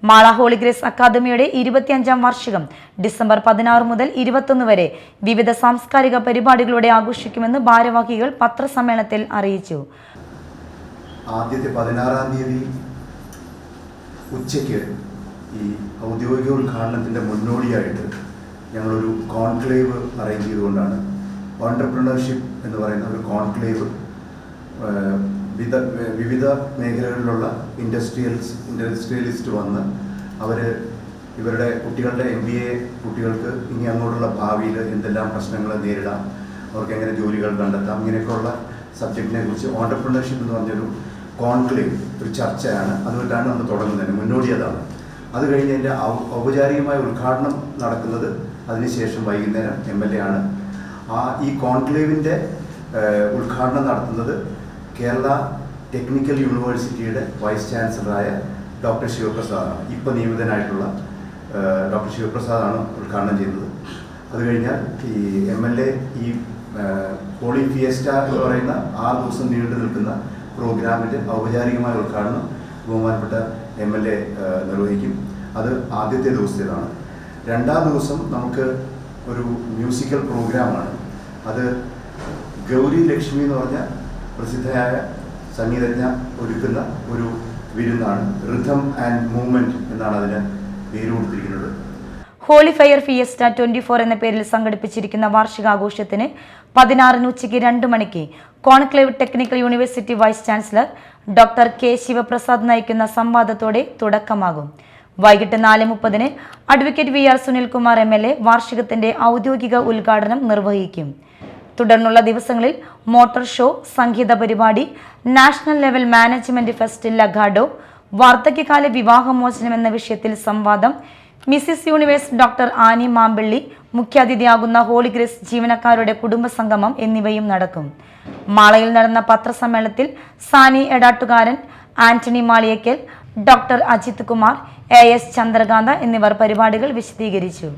Mala holy grace അക്കാദമിയുടെ 25ാം വാർഷികം December 16 മുതൽ 21 വരെ വിവിധ സാംസ്കാരിക പരിപാടികളോടെ ആഘോഷിക്കുമെന്ന് ഭാരവാഹികൾ പത്രസമ്മേളനത്തിൽ അറിയിച്ചു. ആദ്യത്തെ 16-ാം തീയതി ഉച്ചയ്ക്ക് ഈ ഔദ്യോഗിക ഉദ്ഘാടനത്തിൻ്റെ മുന്നോടിയായിട്ട് ഞങ്ങളൊരു കോൺക്ലേവ് അറേഞ്ച് ചെയ്തുകൊണ്ടാണ് ഓൺട്രപ്രണർഷിപ്പ് എന്ന് പറയുന്ന ഒരു കോൺക്ലേവ് വിവിധ മേഖലകളിലുള്ള ഇൻഡസ്ട്രിയലിസ്റ്റ് വന്ന് ഇവരുടെ കുട്ടികളുടെ MBA കുട്ടികൾക്ക് ഇനി അങ്ങോട്ടുള്ള ഭാവിയിൽ എന്തെല്ലാം പ്രശ്നങ്ങൾ നേരിടാം, അവർക്ക് എങ്ങനെ ജോലികൾ കണ്ടെത്താം, ഇങ്ങനെയൊക്കെയുള്ള സബ്ജക്റ്റിനെ കുറിച്ച് ഓൺട്രപ്രണർഷിപ്പ് എന്ന് പറഞ്ഞൊരു കോൺക്ലേവ് ഒരു ചർച്ചയാണ്. അതുകൊണ്ടാണ് നമ്മൾ തുടങ്ങുന്നതിന് മുന്നോടി അതാണ്. അത് കഴിഞ്ഞ് അതിൻ്റെ ഔപചാരികമായ ഉദ്ഘാടനം നടക്കുന്നത് അതിനുശേഷം വൈകുന്നേരം MLA ആണ്. ഈ കോൺക്ലേവിൻ്റെ ഉദ്ഘാടനം നടത്തുന്നത് കേരള ടെക്നിക്കൽ യൂണിവേഴ്സിറ്റിയുടെ വൈസ് ചാൻസലറായ ഡോക്ടർ ശിവപ്രസാദാണ്. ഇപ്പോൾ നിയമിതനായിട്ടുള്ള ഡോക്ടർ ശിവപ്രസാദാണ് ഉദ്ഘാടനം ചെയ്യുന്നത്. അത് കഴിഞ്ഞാൽ ഈ MLA ഈ ഹോളി ഫിയസ്റ്റ എന്ന് പറയുന്ന 6 ദിവസം നീണ്ടു നിൽക്കുന്ന പ്രോഗ്രാമിൻ്റെ ഔപചാരികമായ ഉദ്ഘാടനം ബഹുമാനപ്പെട്ട MLA നിർവഹിക്കും. അത് ആദ്യത്തെ ദിവസത്തേതാണ്. 2ാം ദിവസം നമുക്ക് ഒരു മ്യൂസിക്കൽ പ്രോഗ്രാമാണ്. അത് ഗൗരി ലക്ഷ്മി എന്ന് പറഞ്ഞ പ്രസിദ്ധയായ സംഗീതജ്ഞ ഒരുക്കുന്ന ഒരു വിരുന്നാണ്. റിഥം ആൻഡ് മൂവ്മെന്റ് എന്നാണ് അതിന് പേര് കൊടുത്തിരിക്കുന്നത്. ഹോളി ഫയർ ഫിയസ്റ്റ 24 എന്ന പേരിൽ സംഘടിപ്പിച്ചിരിക്കുന്ന വാർഷികാഘോഷത്തിന് 16 ഉച്ചയ്ക്ക് 2 മണിക്ക് conclave technical university vice chancellor doctor K Shivaprasad നയിക്കുന്ന സംവാദത്തോടെ തുടക്കമാകും. വൈകിട്ട് 4:30 അഡ്വക്കേറ്റ് VR സുനിൽകുമാർ MLA വാർഷികത്തിന്റെ ഔദ്യോഗിക ഉദ്ഘാടനം നിർവഹിക്കും. തുടർന്നുള്ള ദിവസങ്ങളിൽ മോട്ടോർ ഷോ, സംഗീത പരിപാടി, national level management fest Lagado, വാർദ്ധക്യകാല വിവാഹമോചനം എന്ന വിഷയത്തിൽ സംവാദം, Mrs Universe doctor Annie Mampilly മുഖ്യാതിഥിയാകുന്ന ഹോളി ഗ്രേസ് ജീവനക്കാരുടെ കുടുംബസംഗമം എന്നിവയും നടക്കും. മാളയിൽ നടന്ന പത്രസമ്മേളനത്തിൽ Sani Edattukaran, Antony Maliyakkal, doctor Ajith Kumar, AS Chandrakanta എന്നിവർ പരിപാടികൾ വിശദീകരിച്ചു.